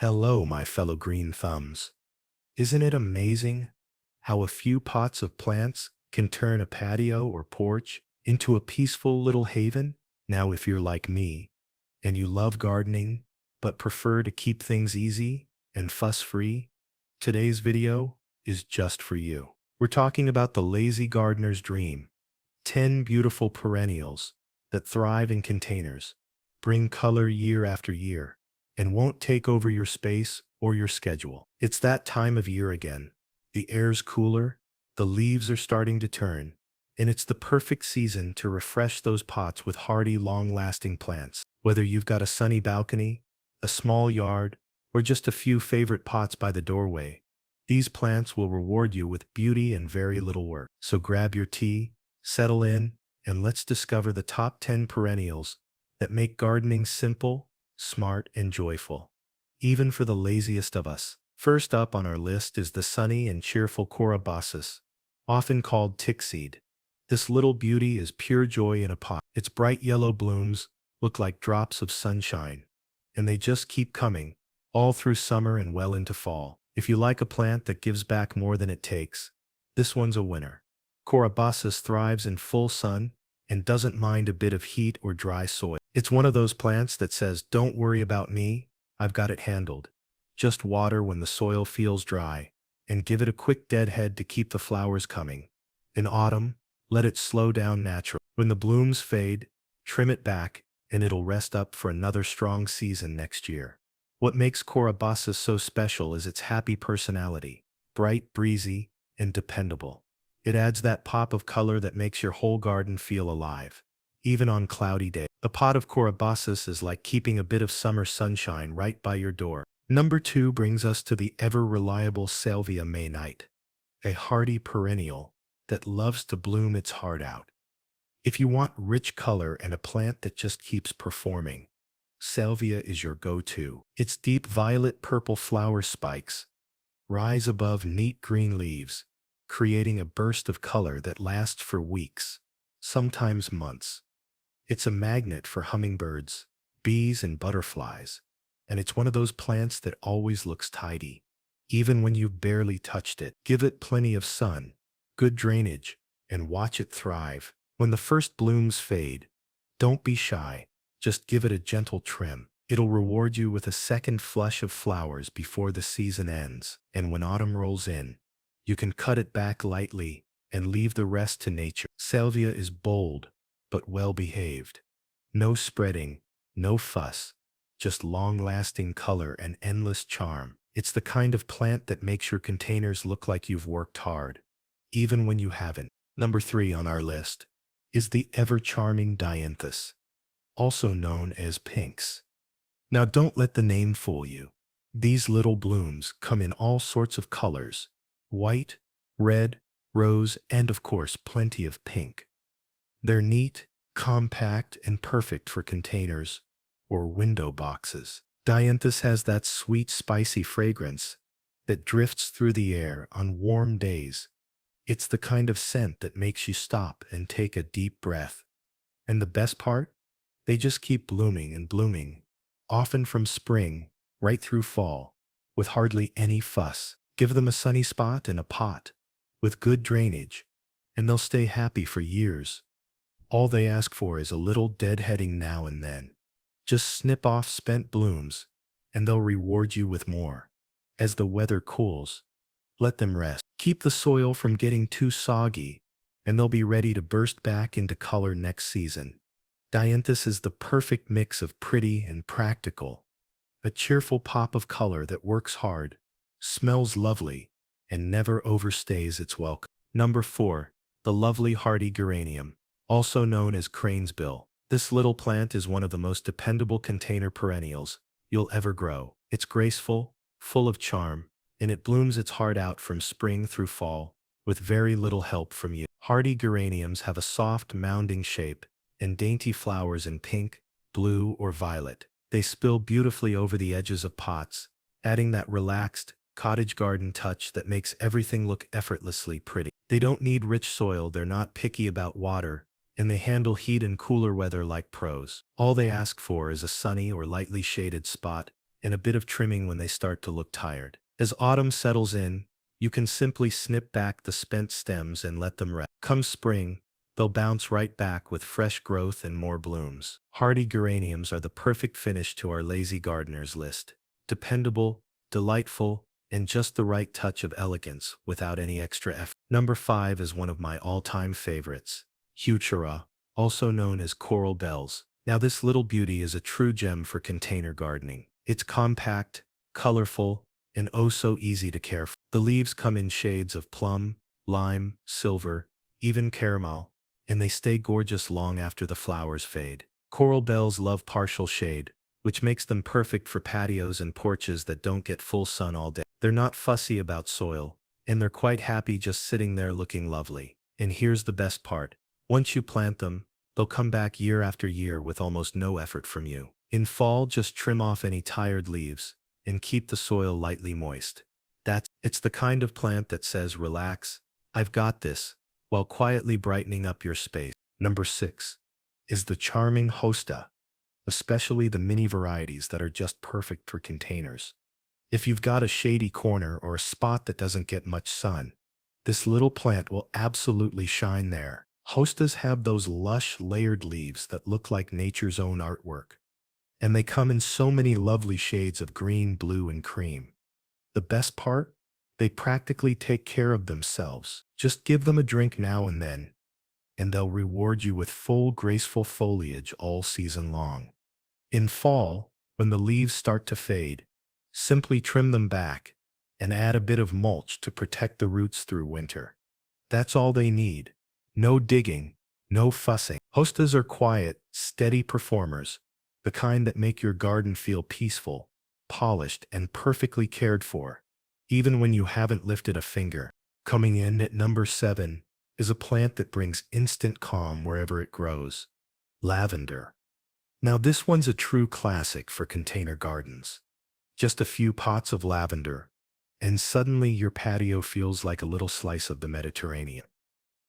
Hello, my fellow green thumbs. Isn't it amazing how a few pots of plants can turn a patio or porch into a peaceful little haven? Now, if you're like me and you love gardening but prefer to keep things easy and fuss-free, today's video is just for you. We're talking about the lazy gardener's dream, 10 beautiful perennials that thrive in containers, bring color year after year, and won't take over your space or your schedule. It's that time of year again. The air's cooler, the leaves are starting to turn, and it's the perfect season to refresh those pots with hardy, long-lasting plants. Whether you've got a sunny balcony, a small yard, or just a few favorite pots by the doorway, these plants will reward you with beauty and very little work. So grab your tea, settle in, and let's discover the top 10 perennials that make gardening simple, smart, and joyful, even for the laziest of us. First up on our list is the sunny and cheerful Corymbossus, often called tickseed. This little beauty is pure joy in a pot. Its bright yellow blooms look like drops of sunshine, and they just keep coming, all through summer and well into fall. If you like a plant that gives back more than it takes, this one's a winner. Corymbossus thrives in full sun and doesn't mind a bit of heat or dry soil. It's one of those plants that says, "Don't worry about me, I've got it handled." Just water when the soil feels dry, and give it a quick deadhead to keep the flowers coming. In autumn, let it slow down naturally. When the blooms fade, trim it back, and it'll rest up for another strong season next year. What makes Corymbossus so special is its happy personality, bright, breezy, and dependable. It adds that pop of color that makes your whole garden feel alive, even on cloudy days. A pot of Corymbossus is like keeping a bit of summer sunshine right by your door. Number 2 brings us to the ever-reliable Salvia Maynight, a hardy perennial that loves to bloom its heart out. If you want rich color and a plant that just keeps performing, Salvia is your go-to. Its deep violet-purple flower spikes rise above neat green leaves, creating a burst of color that lasts for weeks, sometimes months. It's a magnet for hummingbirds, bees, and butterflies, and it's one of those plants that always looks tidy, even when you've barely touched it. Give it plenty of sun, good drainage, and watch it thrive. When the first blooms fade, don't be shy. Just give it a gentle trim. It'll reward you with a second flush of flowers before the season ends. And when autumn rolls in, you can cut it back lightly and leave the rest to nature. Salvia is bold, but well-behaved. No spreading, no fuss, just long-lasting color and endless charm. It's the kind of plant that makes your containers look like you've worked hard, even when you haven't. Number 3 on our list is the ever-charming Dianthus, also known as pinks. Now don't let the name fool you. These little blooms come in all sorts of colors: white, red, rose, and of course plenty of pink. They're neat, compact, and perfect for containers or window boxes. Dianthus has that sweet, spicy fragrance that drifts through the air on warm days. It's the kind of scent that makes you stop and take a deep breath. And the best part? They just keep blooming and blooming, often from spring right through fall, with hardly any fuss. Give them a sunny spot and a pot with good drainage, and they'll stay happy for years. All they ask for is a little deadheading now and then. Just snip off spent blooms, and they'll reward you with more. As the weather cools, let them rest. Keep the soil from getting too soggy, and they'll be ready to burst back into color next season. Dianthus is the perfect mix of pretty and practical, a cheerful pop of color that works hard, smells lovely, and never overstays its welcome. Number 4, the lovely hardy geranium, also known as cranesbill. This little plant is one of the most dependable container perennials you'll ever grow. It's graceful, full of charm, and it blooms its heart out from spring through fall, with very little help from you. Hardy geraniums have a soft, mounding shape and dainty flowers in pink, blue, or violet. They spill beautifully over the edges of pots, adding that relaxed, cottage garden touch that makes everything look effortlessly pretty. They don't need rich soil, they're not picky about water, and they handle heat and cooler weather like pros. All they ask for is a sunny or lightly shaded spot and a bit of trimming when they start to look tired. As autumn settles in, you can simply snip back the spent stems and let them rest. Come spring, they'll bounce right back with fresh growth and more blooms. Hardy geraniums are the perfect finish to our lazy gardeners list. Dependable, delightful, and just the right touch of elegance without any extra effort. Number 5 is one of my all-time favorites, Heuchera, also known as coral bells. Now this little beauty is a true gem for container gardening. It's compact, colorful, and oh so easy to care for. The leaves come in shades of plum, lime, silver, even caramel, and they stay gorgeous long after the flowers fade. Coral bells love partial shade, which makes them perfect for patios and porches that don't get full sun all day. They're not fussy about soil, and they're quite happy just sitting there looking lovely. And here's the best part. Once you plant them, they'll come back year after year with almost no effort from you. In fall, just trim off any tired leaves and keep the soil lightly moist. It's the kind of plant that says, relax, I've got this, while quietly brightening up your space. Number 6 is the charming hosta, especially the mini varieties that are just perfect for containers. If you've got a shady corner or a spot that doesn't get much sun, this little plant will absolutely shine there. Hostas have those lush, layered leaves that look like nature's own artwork, and they come in so many lovely shades of green, blue, and cream. The best part? They practically take care of themselves. Just give them a drink now and then, and they'll reward you with full, graceful foliage all season long. In fall, when the leaves start to fade, simply trim them back and add a bit of mulch to protect the roots through winter. That's all they need. No digging, no fussing. Hostas are quiet, steady performers, the kind that make your garden feel peaceful, polished, and perfectly cared for, even when you haven't lifted a finger. Coming in at number 7 is a plant that brings instant calm wherever it grows, lavender. Now this one's a true classic for container gardens. Just a few pots of lavender, and suddenly your patio feels like a little slice of the Mediterranean.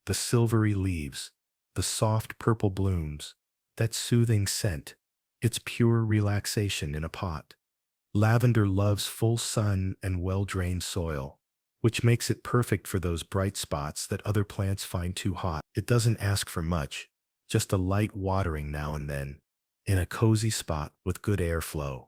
The silvery leaves, the soft purple blooms, that soothing scent, it's pure relaxation in a pot. Lavender loves full sun and well-drained soil, which makes it perfect for those bright spots that other plants find too hot. It doesn't ask for much, just a light watering now and then, in a cozy spot with good airflow.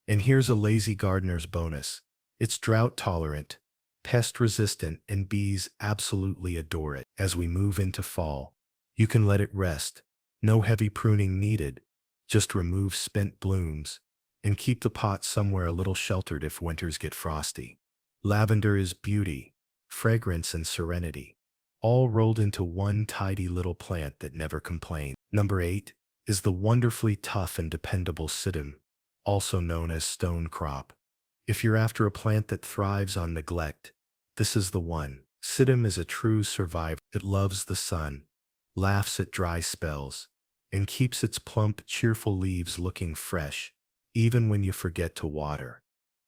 And here's a lazy gardener's bonus. It's drought-tolerant, pest-resistant, and bees absolutely adore it. As we move into fall, you can let it rest. No heavy pruning needed. Just remove spent blooms and keep the pot somewhere a little sheltered if winters get frosty. Lavender is beauty, fragrance, and serenity, all rolled into one tidy little plant that never complains. Number 8 is the wonderfully tough and dependable sedum, also known as stone crop. If you're after a plant that thrives on neglect, this is the one. Sedum is a true survivor. It loves the sun, laughs at dry spells, and keeps its plump, cheerful leaves looking fresh, even when you forget to water.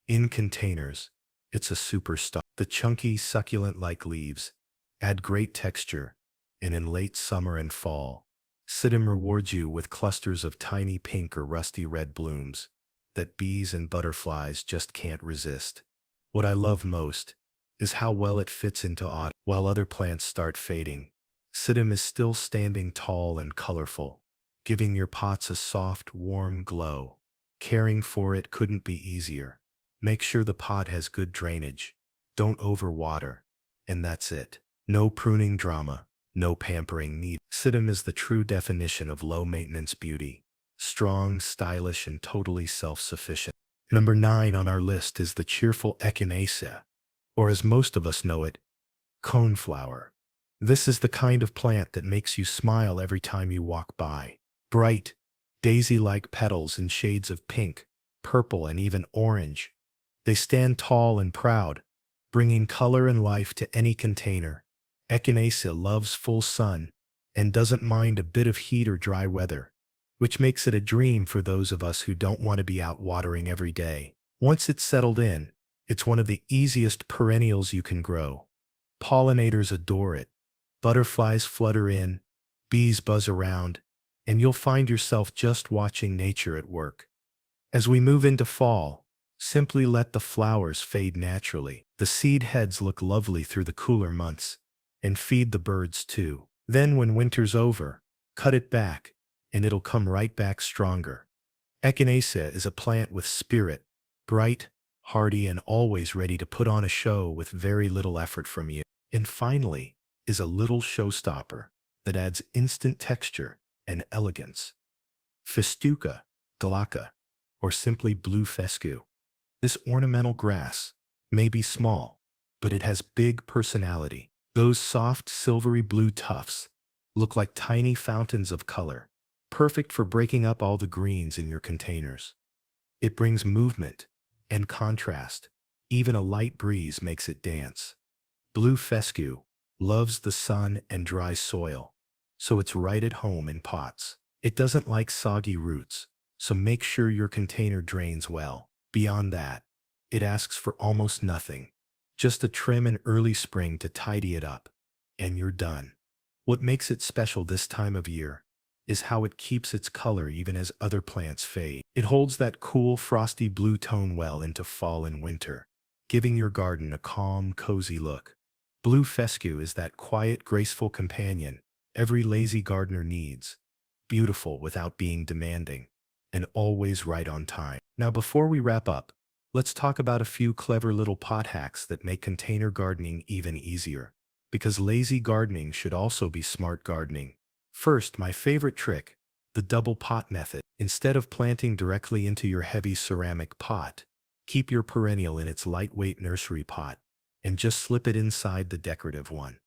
In containers, it's a superstar. The chunky, succulent-like leaves add great texture, and in late summer and fall, sedum rewards you with clusters of tiny pink or rusty red blooms that bees and butterflies just can't resist. What I love most is how well it fits into autumn. While other plants start fading, sedum is still standing tall and colorful, giving your pots a soft, warm glow. Caring for it couldn't be easier. Make sure the pot has good drainage. Don't overwater. And that's it. No pruning drama, no pampering need. Sedum is the true definition of low-maintenance beauty. Strong, stylish, and totally self-sufficient. Number 9 on our list is the cheerful echinacea, or as most of us know it, coneflower. This is the kind of plant that makes you smile every time you walk by. Bright, daisy-like petals in shades of pink, purple, and even orange. They stand tall and proud, bringing color and life to any container. Echinacea loves full sun and doesn't mind a bit of heat or dry weather, which makes it a dream for those of us who don't want to be out watering every day. Once it's settled in, it's one of the easiest perennials you can grow. Pollinators adore it. Butterflies flutter in, bees buzz around, and you'll find yourself just watching nature at work. As we move into fall, Simply let the flowers fade naturally. The seed heads look lovely through the cooler months. And feed the birds too. Then when winter's over, cut it back, and it'll come right back stronger. Echinacea is a plant with spirit, bright, hardy, and always ready to put on a show with very little effort from you. And finally, is a little showstopper that adds instant texture and elegance. Festuca glauca, or simply blue fescue. This ornamental grass may be small, but it has big personality. Those soft silvery blue tufts look like tiny fountains of color, perfect for breaking up all the greens in your containers. It brings movement and contrast. Even a light breeze makes it dance. Blue fescue loves the sun and dry soil, so it's right at home in pots. It doesn't like soggy roots, so make sure your container drains well. Beyond that, it asks for almost nothing. Just a trim in early spring to tidy it up, and you're done. What makes it special this time of year is how it keeps its color even as other plants fade. It holds that cool, frosty blue tone well into fall and winter, giving your garden a calm, cozy look. Blue fescue is that quiet, graceful companion every lazy gardener needs. Beautiful without being demanding, and always right on time. Now, before we wrap up, let's talk about a few clever little pot hacks that make container gardening even easier. Because lazy gardening should also be smart gardening. First, my favorite trick, the double pot method. Instead of planting directly into your heavy ceramic pot, keep your perennial in its lightweight nursery pot and just slip it inside the decorative one.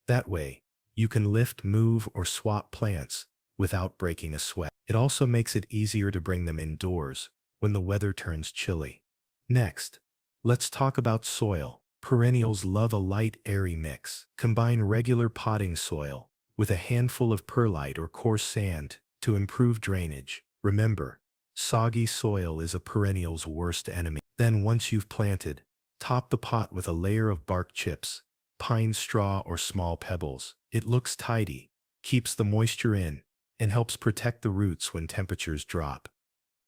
That way, you can lift, move, or swap plants without breaking a sweat. It also makes it easier to bring them indoors when the weather turns chilly. Next, let's talk about soil. Perennials love a light, airy mix. Combine regular potting soil with a handful of perlite or coarse sand to improve drainage. Remember, soggy soil is a perennial's worst enemy. Then once you've planted, top the pot with a layer of bark chips, pine straw, or small pebbles. It looks tidy, keeps the moisture in, and helps protect the roots when temperatures drop.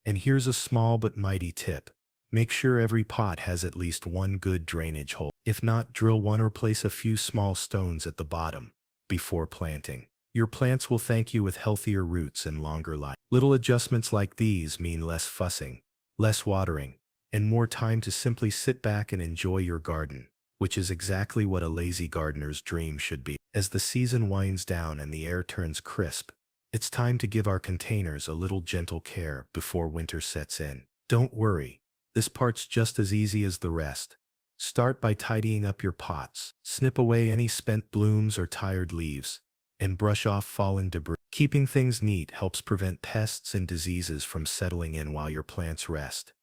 And here's a small but mighty tip. Make sure every pot has at least one good drainage hole. If not, drill one or place a few small stones at the bottom before planting. Your plants will thank you with healthier roots and longer life. Little adjustments like these mean less fussing, less watering, and more time to simply sit back and enjoy your garden, which is exactly what a lazy gardener's dream should be. As the season winds down and the air turns crisp, it's time to give our containers a little gentle care before winter sets in. Don't worry, this part's just as easy as the rest. Start by tidying up your pots. Snip away any spent blooms or tired leaves, and brush off fallen debris. Keeping things neat helps prevent pests and diseases from settling in while your plants rest.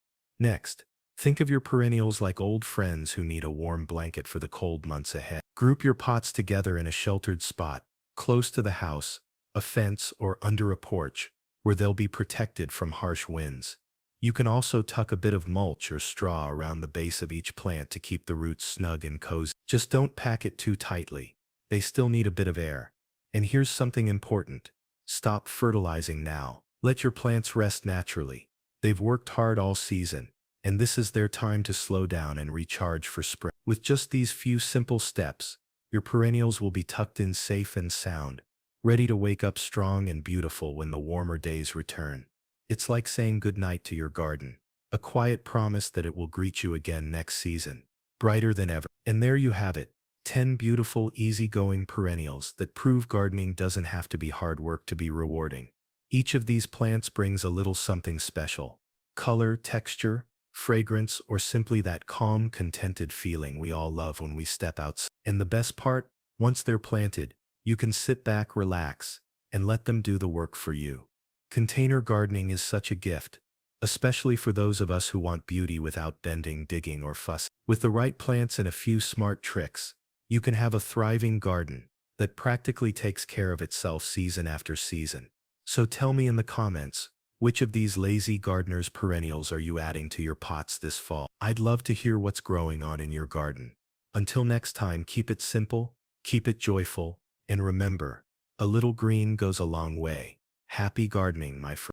Next, think of your perennials like old friends who need a warm blanket for the cold months ahead. Group your pots together in a sheltered spot, close to the house, a fence, or under a porch, where they'll be protected from harsh winds. You can also tuck a bit of mulch or straw around the base of each plant to keep the roots snug and cozy. Just don't pack it too tightly. They still need a bit of air. And here's something important. Stop fertilizing now. Let your plants rest naturally. They've worked hard all season, and this is their time to slow down and recharge for spring. With just these few simple steps, your perennials will be tucked in safe and sound, ready to wake up strong and beautiful when the warmer days return. It's like saying goodnight to your garden, a quiet promise that it will greet you again next season, brighter than ever. And there you have it, 10 beautiful, easygoing perennials that prove gardening doesn't have to be hard work to be rewarding. Each of these plants brings a little something special: color, texture, fragrance, or simply that calm, contented feeling we all love when we step outside. And the best part, once they're planted, you can sit back, relax, and let them do the work for you. Container gardening is such a gift, especially for those of us who want beauty without bending, digging, or fussing. With the right plants and a few smart tricks, you can have a thriving garden that practically takes care of itself season after season. So tell me in the comments, which of these lazy gardeners' perennials are you adding to your pots this fall? I'd love to hear what's growing on in your garden. Until next time, keep it simple, keep it joyful, and remember, a little green goes a long way. Happy gardening, my friend.